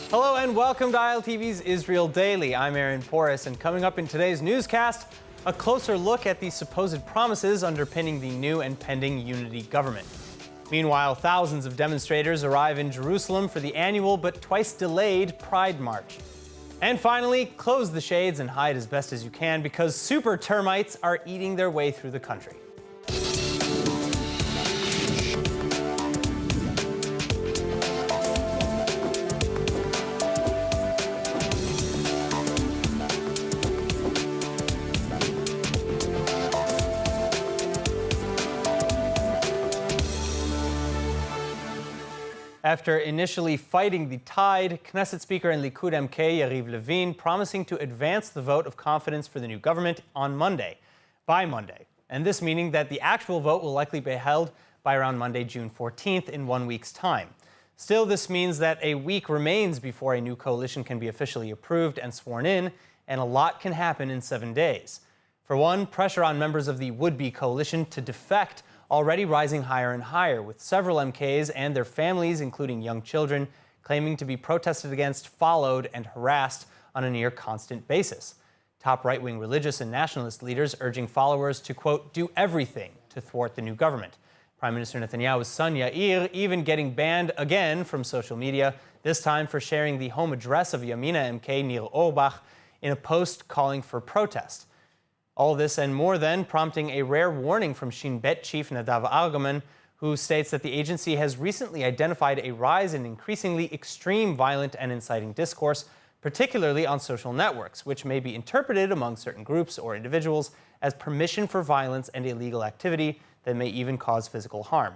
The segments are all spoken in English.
Hello and welcome to ILTV's Israel Daily. I'm Aaron Porras, and coming up in today's newscast, a closer look at the supposed promises underpinning the new and pending unity government. Meanwhile, thousands of demonstrators arrive in Jerusalem for the annual but twice delayed Pride March. And finally, close the shades and hide as best as you can because super termites are eating their way through the country. After initially fighting the tide, Knesset Speaker and Likud MK Yariv Levin promising to advance the vote of confidence for the new government on Monday, by Monday. And this meaning that the actual vote will likely be held by around Monday, June 14th, in 1 week's time. Still, this means that a week remains before a new coalition can be officially approved and sworn in, and a lot can happen in 7 days. For one, pressure on members of the would-be coalition to defect already rising higher and higher, with several MKs and their families, including young children, claiming to be protested against, followed, and harassed on a near constant basis. Top right-wing religious and nationalist leaders urging followers to, quote, do everything to thwart the new government. Prime Minister Netanyahu's son Yair even getting banned again from social media, this time for sharing the home address of Yamina MK Nir Orbach in a post calling for protest. All this and more then prompting a rare warning from Shin Bet chief Nadav Argaman, who states that the agency has recently identified a rise in increasingly extreme, violent and inciting discourse, particularly on social networks, which may be interpreted among certain groups or individuals as permission for violence and illegal activity that may even cause physical harm.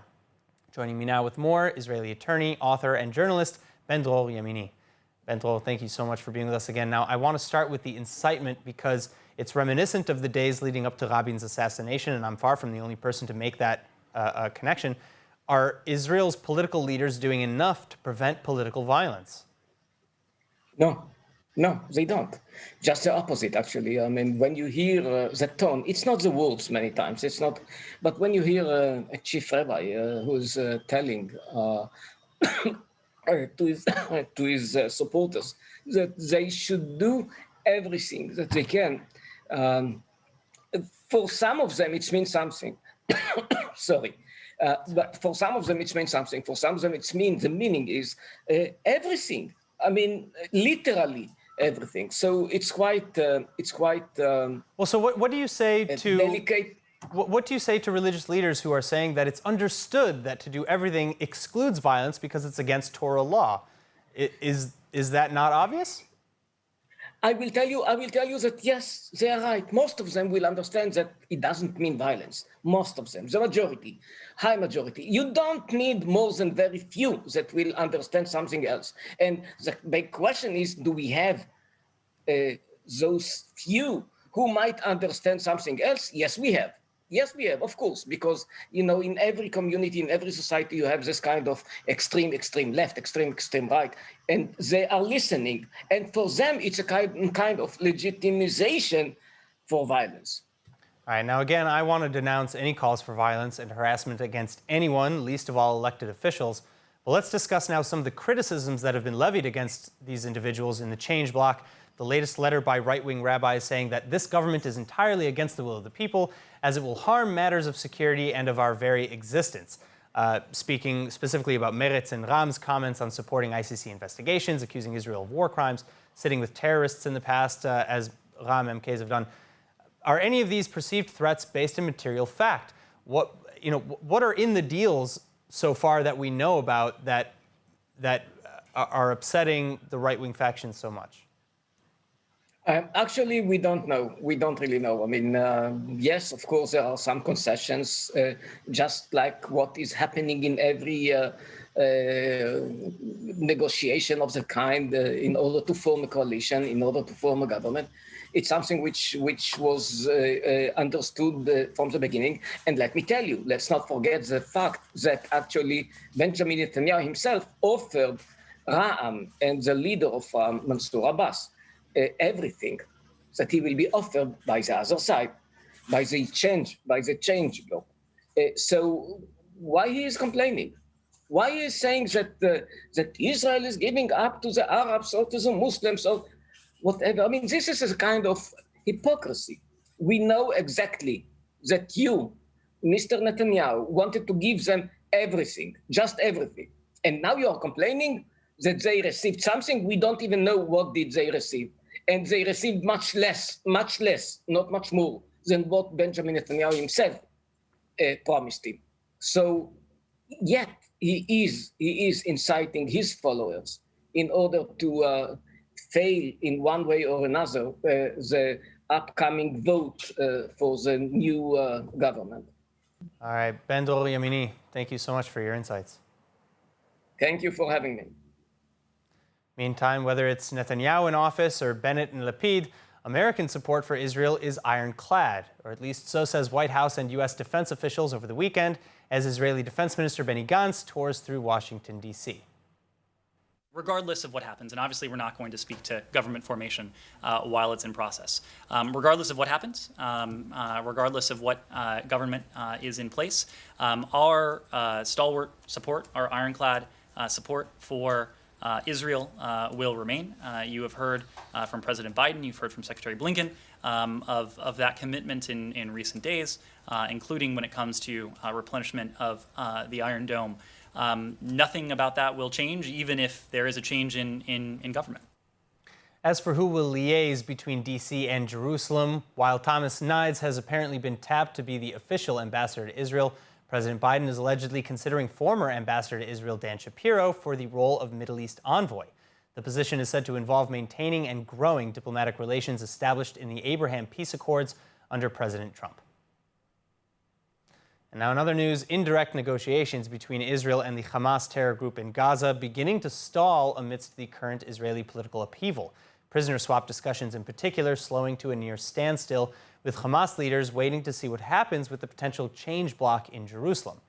Joining me now with more, Israeli attorney, author and journalist Ben-Dror Yamini. Ben-Dror, thank you so much for being with us again. Now, I want to start with the incitement because it's reminiscent of the days leading up to Rabin's assassination, and I'm far from the only person to make that connection. Are Israel's political leaders doing enough to prevent political violence? No, they don't. Just the opposite, actually. I mean, when you hear the tone, it's not the words many times. It's not, but when you hear a chief rabbi who's telling to his supporters that they should do everything that they can. For some of them, it means something. Sorry. But for some of them, it means something. For some of them, the meaning is everything. I mean, literally everything. So it's quite. Well, so what do you say to delicate? What do you say to religious leaders who are saying that it's understood that to do everything excludes violence because it's against Torah law? Is that not obvious? I will tell you that yes, they are right. Most of them will understand that it doesn't mean violence. Most of them, the majority, high majority. You don't need more than very few that will understand something else. And the big question is, do we have those few who might understand something else? Yes, we have. Yes, we have, of course, because, you know, in every community, in every society, you have this kind of extreme left, extreme right, and they are listening. And for them, it's a kind of legitimization for violence. All right, now again, I want to denounce any calls for violence and harassment against anyone, least of all elected officials. But let's discuss now some of the criticisms that have been levied against these individuals in the change bloc. The latest letter by right-wing rabbis saying that this government is entirely against the will of the people, as it will harm matters of security and of our very existence. Speaking specifically about Meretz and Ram's comments on supporting ICC investigations, accusing Israel of war crimes, sitting with terrorists in the past, as Ram MKs have done. Are any of these perceived threats based in material fact? What are in the deals so far that we know about that are upsetting the right-wing factions so much? Actually, we don't know. We don't really know. I mean, yes, of course, there are some concessions, just like what is happening in every negotiation of the kind in order to form a coalition, in order to form a government. It's something which was understood from the beginning. And let me tell you, let's not forget the fact that actually Benjamin Netanyahu himself offered Ra'am and the leader of Mansour Abbas everything that he will be offered by the other side, by the change bloc. So why he is complaining? Why is saying that Israel is giving up to the Arabs or to the Muslims or whatever? I mean, this is a kind of hypocrisy. We know exactly that you, Mr. Netanyahu, wanted to give them everything, just everything. And now you are complaining that they received something. We don't even know what did they receive. And they received much less, not much more than what Benjamin Netanyahu himself promised him. So yet he is inciting his followers in order to fail in one way or another the upcoming vote for the new government. All right, Ben Dor Yamini, thank you so much for your insights. Thank you for having me. Meantime, whether it's Netanyahu in office or Bennett and Lapid, American support for Israel is ironclad, or at least so says White House and U.S. defense officials over the weekend as Israeli Defense Minister Benny Gantz tours through Washington, D.C. Regardless of what happens, and obviously we're not going to speak to government formation while it's in process. Regardless of what happens, regardless of what government is in place, our stalwart support, our ironclad support for Israel will remain. You have heard from President Biden, you've heard from Secretary Blinken of that commitment in recent days, including when it comes to replenishment of the Iron Dome. Nothing about that will change, even if there is a change in government. As for who will liaise between D.C. and Jerusalem, while Thomas Nides has apparently been tapped to be the official ambassador to Israel, President Biden is allegedly considering former ambassador to Israel Dan Shapiro for the role of Middle East envoy. The position is said to involve maintaining and growing diplomatic relations established in the Abraham Peace Accords under President Trump. And now in other news, indirect negotiations between Israel and the Hamas terror group in Gaza beginning to stall amidst the current Israeli political upheaval. Prisoner swap discussions in particular slowing to a near standstill, with Hamas leaders waiting to see what happens with the potential change bloc in Jerusalem.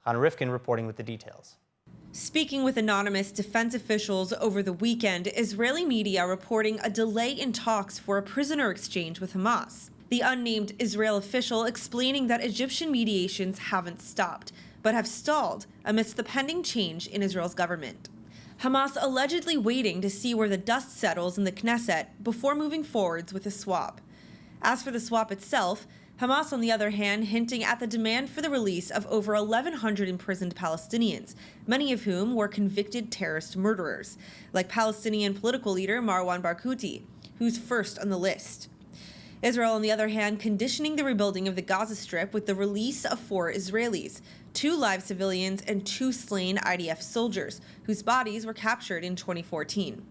Hannah Rifkin reporting with the details. Speaking with anonymous defense officials over the weekend, Israeli media reporting a delay in talks for a prisoner exchange with Hamas. The unnamed Israel official explaining that Egyptian mediations haven't stopped, but have stalled amidst the pending change in Israel's government. Hamas allegedly waiting to see where the dust settles in the Knesset before moving forwards with a swap. As for the swap itself, Hamas, on the other hand, hinting at the demand for the release of over 1,100 imprisoned Palestinians, many of whom were convicted terrorist murderers, like Palestinian political leader Marwan Barghouti, who's first on the list. Israel, on the other hand, conditioning the rebuilding of the Gaza Strip with the release of 4 Israelis, 2 live civilians and 2 slain IDF soldiers, whose bodies were captured in 2014.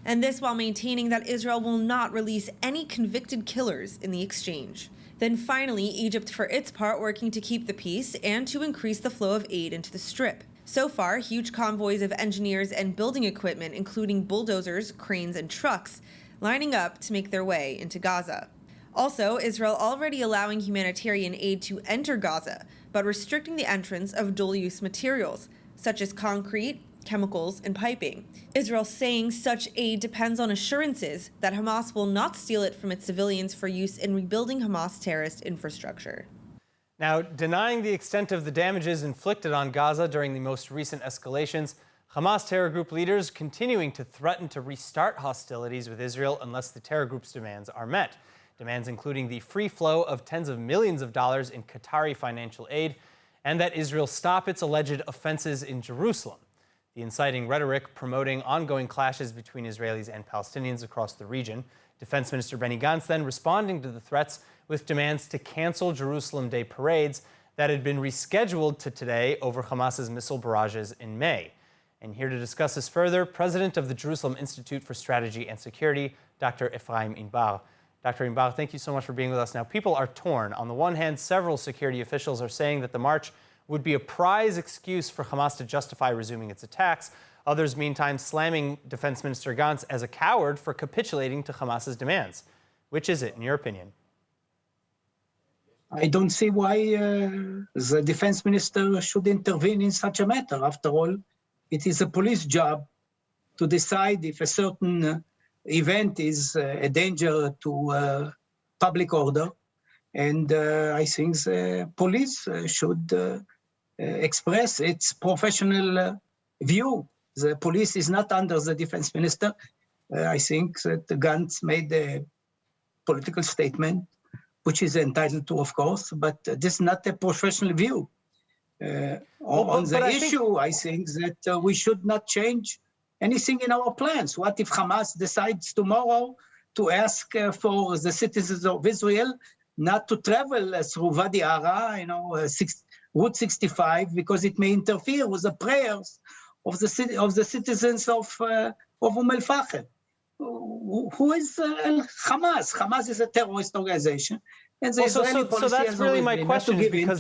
And this while maintaining that Israel will not release any convicted killers in the exchange. Then finally, Egypt for its part working to keep the peace and to increase the flow of aid into the Strip. So far, huge convoys of engineers and building equipment, including bulldozers, cranes, and trucks, lining up to make their way into Gaza. Also, Israel already allowing humanitarian aid to enter Gaza, but restricting the entrance of dual-use materials, such as concrete, chemicals, and piping. Israel saying such aid depends on assurances that Hamas will not steal it from its civilians for use in rebuilding Hamas terrorist infrastructure. Now, denying the extent of the damages inflicted on Gaza during the most recent escalations, Hamas terror group leaders continuing to threaten to restart hostilities with Israel unless the terror group's demands are met. Demands including the free flow of tens of millions of dollars in Qatari financial aid and that Israel stop its alleged offenses in Jerusalem. The inciting rhetoric promoting ongoing clashes between Israelis and Palestinians across the region. Defense Minister Benny Gantz then responding to the threats with demands to cancel Jerusalem Day parades that had been rescheduled to today over Hamas's missile barrages in May. And here to discuss this further, President of the Jerusalem Institute for Strategy and Security, Dr. Ephraim Ramba. Dr. Ramba, thank you so much for being with us. Now, people are torn. On the one hand, several security officials are saying that the march would be a prize excuse for Hamas to justify resuming its attacks. Others, meantime, slamming Defense Minister Gantz as a coward for capitulating to Hamas's demands. Which is it, in your opinion? I don't see why the defense minister should intervene in such a matter. After all, it is a police job to decide if a certain event is a danger to public order. And I think the police should express its professional view. The police is not under the defense minister. I think that Gantz made a political statement, which is entitled to, of course, but this is not a professional view. On the issue, I think that we should not change anything in our plans. What if Hamas decides tomorrow to ask for the citizens of Israel not to travel through Wadi Ara, Route 65, because it may interfere with the prayers of the citizens of Umm-el-Fahim? Who is Hamas? Hamas is a terrorist organization. And the Israeli policy that's really my question, is because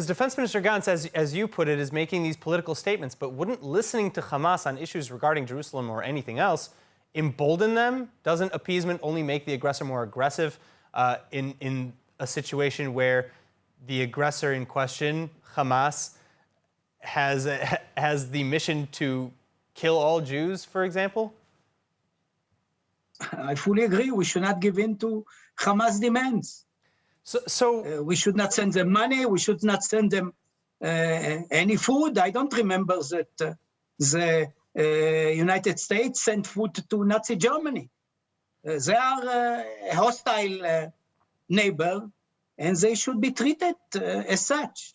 Defense Minister Gantz, as you put it, is making these political statements, but wouldn't listening to Hamas on issues regarding Jerusalem or anything else embolden them? Doesn't appeasement only make the aggressor more aggressive in a situation where the aggressor in question, Hamas, has the mission to kill all Jews, for example? I fully agree. We should not give in to Hamas demands. So we should not send them money. We should not send them any food. I don't remember that the United States sent food to Nazi Germany. They are a hostile neighbor, and they should be treated as such.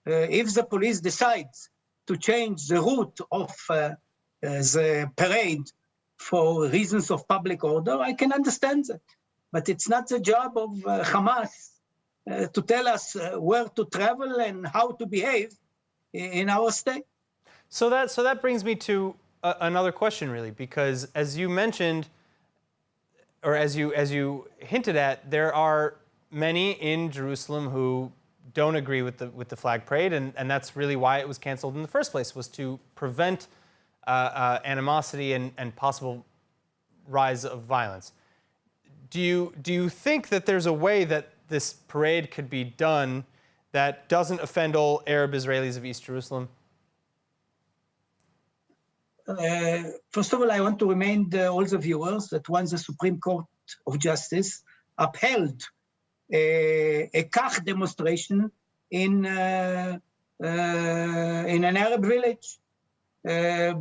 If the police decides to change the route of the parade for reasons of public order, I can understand that. But it's not the job of Hamas to tell us where to travel and how to behave in our state. So that brings me to another question, really, because as you mentioned, or as you hinted at, there are many in Jerusalem who don't agree with the flag parade, and that's really why it was canceled in the first place, was to prevent animosity and possible rise of violence. Do you think that there's a way that this parade could be done that doesn't offend all Arab Israelis of East Jerusalem? First of all, I want to remind all the viewers that once the Supreme Court of Justice upheld a Kach demonstration in an Arab village,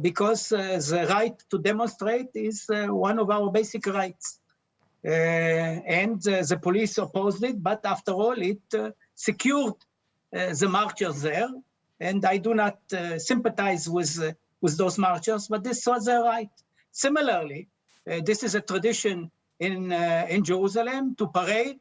because the right to demonstrate is one of our basic rights. And the police opposed it, but after all, it secured the marchers there. And I do not sympathize with those marchers, but this was their right. Similarly, this is a tradition in Jerusalem to parade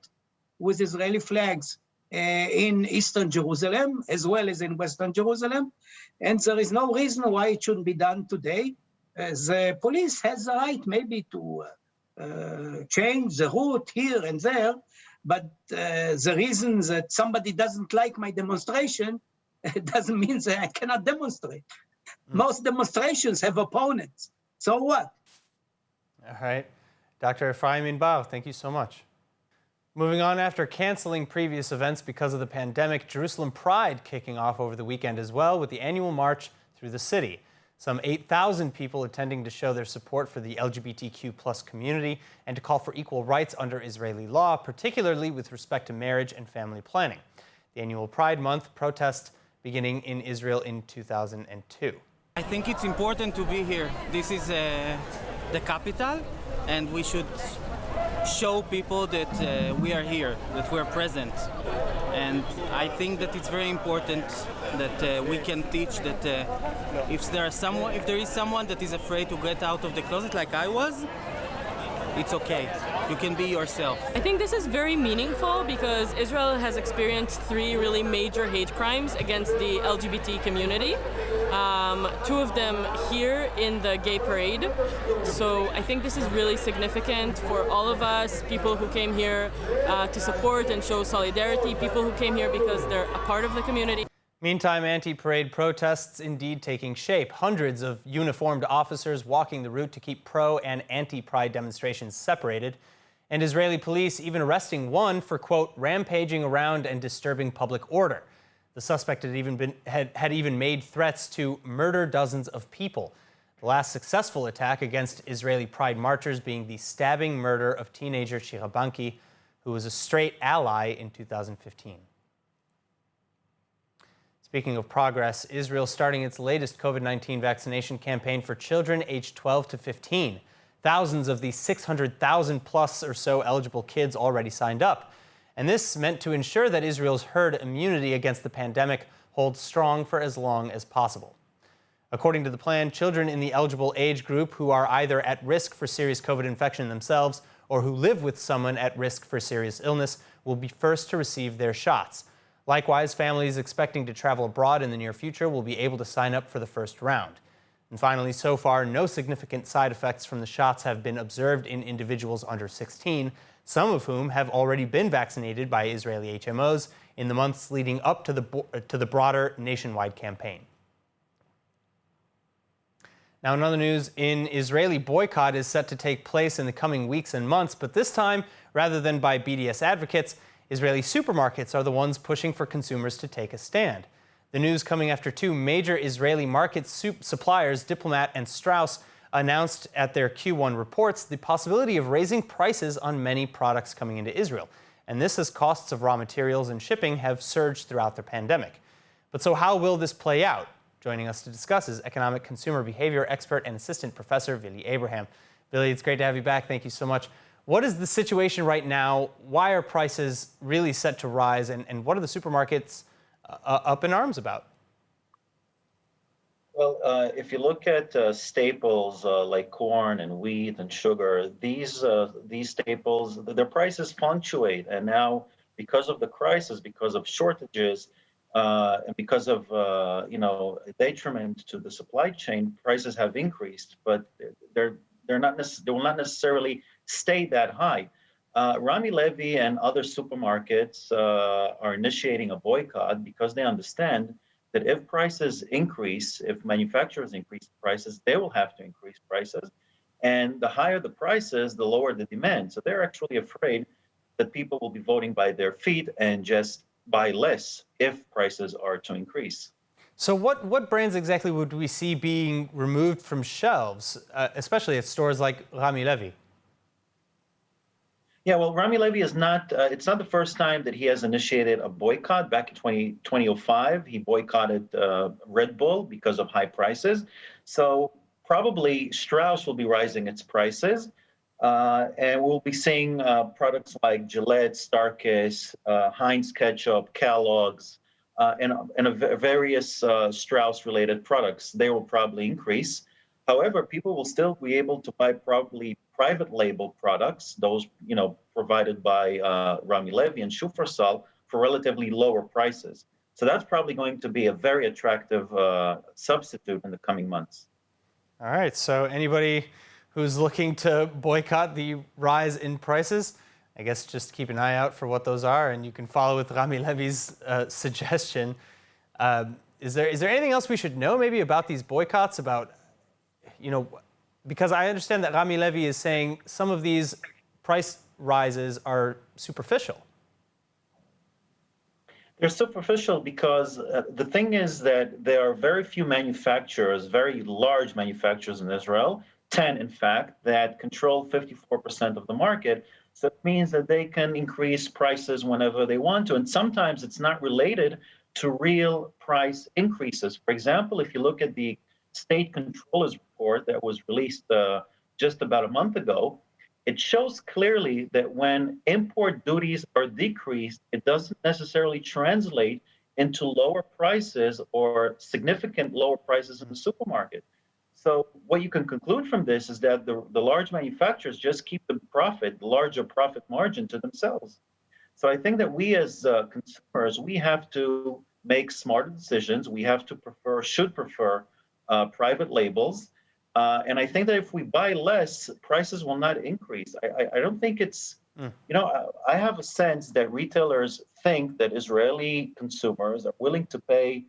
with Israeli flags in Eastern Jerusalem as well as in Western Jerusalem. And there is no reason why it shouldn't be done today. The police has the right maybe to change the route here and there, but the reason that somebody doesn't like my demonstration doesn't mean that I cannot demonstrate. Most demonstrations have opponents. So what? All right. Dr. Ephraim Ramba, thank you so much. Moving on, after canceling previous events because of the pandemic, Jerusalem Pride kicking off over the weekend as well with the annual march through the city. Some 8,000 people attending to show their support for the LGBTQ+ community and to call for equal rights under Israeli law, particularly with respect to marriage and family planning. The annual Pride Month protest beginning in Israel in 2002. I think it's important to be here. This is the capital, and we should show people that we are here, that we are present. And I think that it's very important that we can teach that if there is someone that is afraid to get out of the closet like I was, it's okay. You can be yourself. I think this is very meaningful because Israel has experienced 3 really major hate crimes against the LGBT community. 2 of them here in the gay parade. So I think this is really significant for all of us, people who came here to support and show solidarity, people who came here because they're a part of the community. Meantime, anti-parade protests indeed taking shape. Hundreds of uniformed officers walking the route to keep pro- and anti-pride demonstrations separated. And Israeli police even arresting one for, quote, rampaging around and disturbing public order. The suspect had even made threats to murder dozens of people. The last successful attack against Israeli pride marchers being the stabbing murder of teenager Shira Banki, who was a straight ally in 2015. Speaking of progress, Israel's starting its latest COVID-19 vaccination campaign for children aged 12 to 15. Thousands of the 600,000 plus or so eligible kids already signed up. And this meant to ensure that Israel's herd immunity against the pandemic holds strong for as long as possible. According to the plan, children in the eligible age group who are either at risk for serious COVID infection themselves or who live with someone at risk for serious illness will be first to receive their shots. Likewise, families expecting to travel abroad in the near future will be able to sign up for the first round. And finally, so far, no significant side effects from the shots have been observed in individuals under 16, some of whom have already been vaccinated by Israeli HMOs in the months leading up to the broader nationwide campaign. Now, in other news, an Israeli boycott is set to take place in the coming weeks and months, but this time, rather than by BDS advocates, Israeli supermarkets are the ones pushing for consumers to take a stand. The news coming after two major Israeli market suppliers, Diplomat and Strauss, announced at their Q1 reports the possibility of raising prices on many products coming into Israel. And this as costs of raw materials and shipping have surged throughout the pandemic. But so how will this play out? Joining us to discuss is economic consumer behavior expert and assistant professor Vili Abraham. Vili, it's great to have you back. Thank you so much. What is the situation right now? Why are prices really set to rise? And what are the supermarkets up in arms about? Well, if you look at staples like corn and wheat and sugar, these staples, their prices fluctuate. And now, because of the crisis, because of shortages, and because of detriment to the supply chain, prices have increased. But they will not necessarily stay that high. Rami Levy and other supermarkets are initiating a boycott because they understand that if prices increase, if manufacturers increase prices, they will have to increase prices. And the higher the prices, the lower the demand. So they're actually afraid that people will be voting by their feet and just buy less if prices are to increase. So what brands exactly would we see being removed from shelves, especially at stores like Rami Levy? Yeah, well, Rami Levy is not, it's not the first time that he has initiated a boycott. Back in 2005, he boycotted Red Bull because of high prices. So probably Strauss will be rising its prices. And we'll be seeing products like Gillette, Starkist, Heinz Ketchup, Kellogg's, and various Strauss-related products. They will probably increase. However, people will still be able to buy probably private label products, those provided by Rami Levy and Shufersal, for relatively lower prices. So that's probably going to be a very attractive substitute in the coming months. All right, so anybody who's looking to boycott the rise in prices, I guess just keep an eye out for what those are, and you can follow with Rami Levy's suggestion. Is there anything else we should know maybe about these boycotts, about, because I understand that Rami Levy is saying some of these price rises are superficial. They're superficial because the thing is that there are very few manufacturers, very large manufacturers in Israel, 10 in fact, that control 54% of the market. So it means that they can increase prices whenever they want to. And sometimes it's not related to real price increases. For example, if you look at the State Controller's report that was released just about a month ago, it shows clearly that when import duties are decreased, it doesn't necessarily translate into lower prices or significant lower prices in the supermarket. So what you can conclude from this is that the large manufacturers just keep the larger profit margin to themselves. So I think that we as consumers, we have to make smarter decisions. We have to should prefer private labels. And I think that if we buy less, prices will not increase. I don't think it's, I have a sense that retailers think that Israeli consumers are willing to pay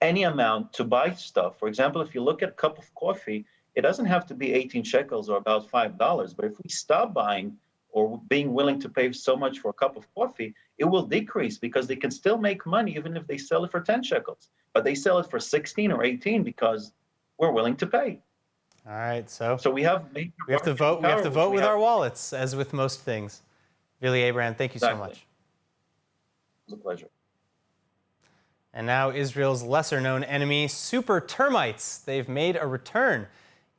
any amount to buy stuff. For example, if you look at a cup of coffee, it doesn't have to be 18 shekels or about $5. But if we stop buying or being willing to pay so much for a cup of coffee, it will decrease because they can still make money even if they sell it for 10 shekels. But they sell it for 16 or 18 because we're willing to pay. All right, so we have to vote. We have to vote with our wallets, as with most things. Vili Abraham, thank you so much. It was a pleasure. And now Israel's lesser-known enemy, super termites. They've made a return.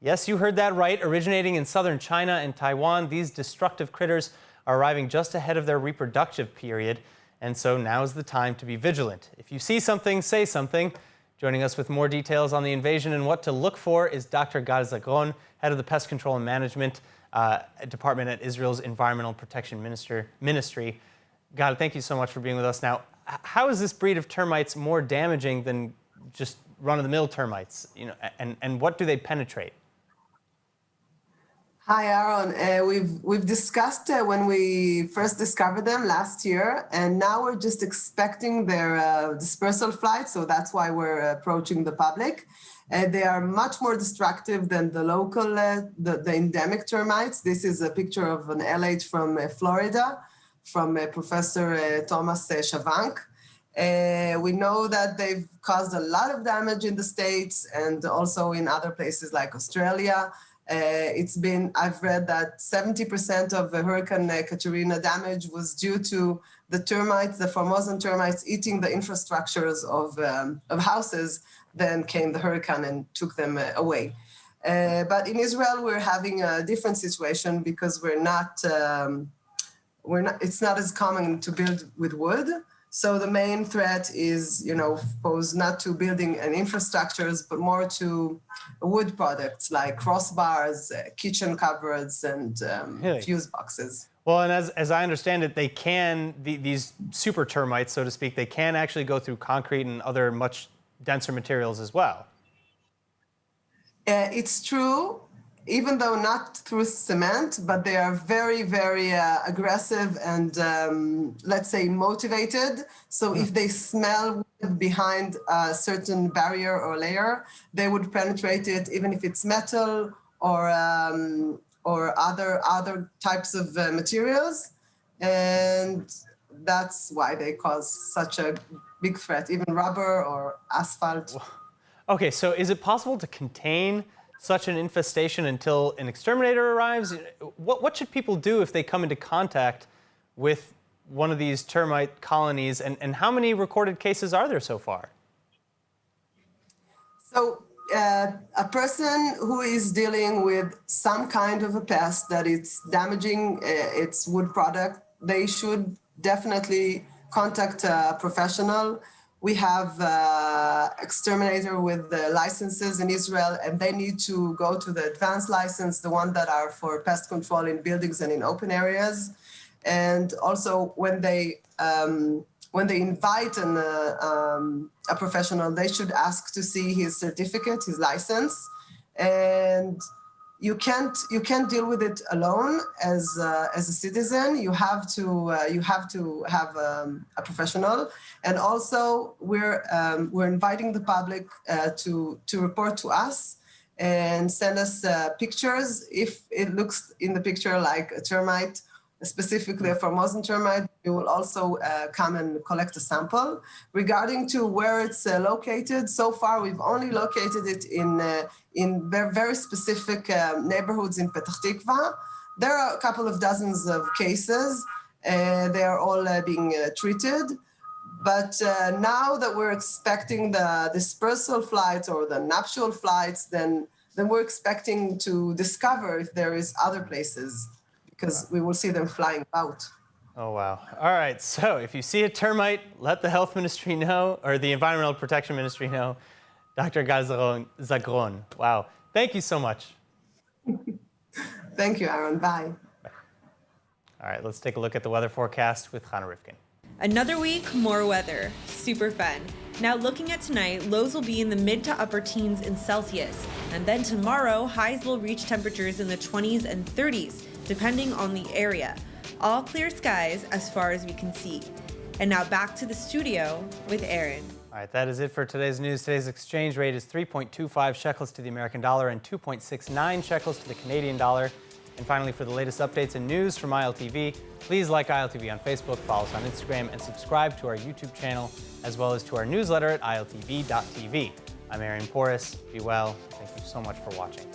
Yes, you heard that right. Originating in southern China and Taiwan, these destructive critters are arriving just ahead of their reproductive period. And so now is the time to be vigilant. If you see something, say something. Joining us with more details on the invasion and what to look for is Dr. Gal Zagron, head of the Pest Control and Management Department at Israel's Environmental Protection Ministry. Gal, thank you so much for being with us. Now, how is this breed of termites more damaging than just run-of-the-mill termites? And what do they penetrate? Hi, Aaron. We've discussed when we first discovered them last year, and now we're just expecting their dispersal flight, so that's why we're approaching the public. They are much more destructive than the local, the endemic termites. This is a picture of an LH from Florida, from Professor Thomas Shavank. We know that they've caused a lot of damage in the States and also in other places like Australia. I've read that 70% of the Hurricane Katrina damage was due to the termites, the Formosan termites eating the infrastructures of houses. Then came the hurricane and took them away. But in Israel, we're having a different situation because it's not as common to build with wood. So the main threat is, posed not to building and infrastructures, but more to wood products like crossbars, kitchen cupboards, and fuse boxes. Well, and as I understand it, these super termites, so to speak, they can actually go through concrete and other much denser materials as well. It's true, even though not through cement, but they are very, very aggressive and, let's say, motivated. So if they smell wood behind a certain barrier or layer, they would penetrate it, even if it's metal or other types of materials. And that's why they cause such a big threat, even rubber or asphalt. Okay, so is it possible to contain such an infestation until an exterminator arrives? What should people do if they come into contact with one of these termite colonies, and how many recorded cases are there so far? So a person who is dealing with some kind of a pest that is damaging its wood product, they should definitely contact a professional. We have exterminator with the licenses in Israel, and they need to go to the advanced license, the one that are for pest control in buildings and in open areas. And also when they invite a professional, they should ask to see his certificate, his license. And you can't deal with it alone as a citizen. You have to have a professional, and also we're inviting the public to report to us and send us pictures if it looks in the picture like a termite, specifically a Formosan termite. We will also come and collect a sample. Regarding to where it's located, so far we've only located it in very specific neighborhoods in Petah Tikva. There are a couple of dozens of cases. They are all being treated. But now that we're expecting the dispersal flights or the nuptial flights, then we're expecting to discover if there is other places, because we will see them flying out. Oh, wow. All right, so if you see a termite, let the Health Ministry know, or the Environmental Protection Ministry know. Dr. Gal Zagron, wow. Thank you so much. Thank you, Aaron. Bye. All right, let's take a look at the weather forecast with Hannah Rivkin. Another week, more weather. Super fun. Now looking at tonight, lows will be in the mid to upper teens in Celsius. And then tomorrow, highs will reach temperatures in the 20s and 30s, depending on the area. All clear skies as far as we can see. And now back to the studio with Aaron. All right, that is it for today's news. Today's exchange rate is 3.25 shekels to the American dollar and 2.69 shekels to the Canadian dollar. And finally, for the latest updates and news from ILTV, please like ILTV on Facebook, follow us on Instagram, and subscribe to our YouTube channel, as well as to our newsletter at iltv.tv. I'm Aaron Porras. Be well. Thank you so much for watching.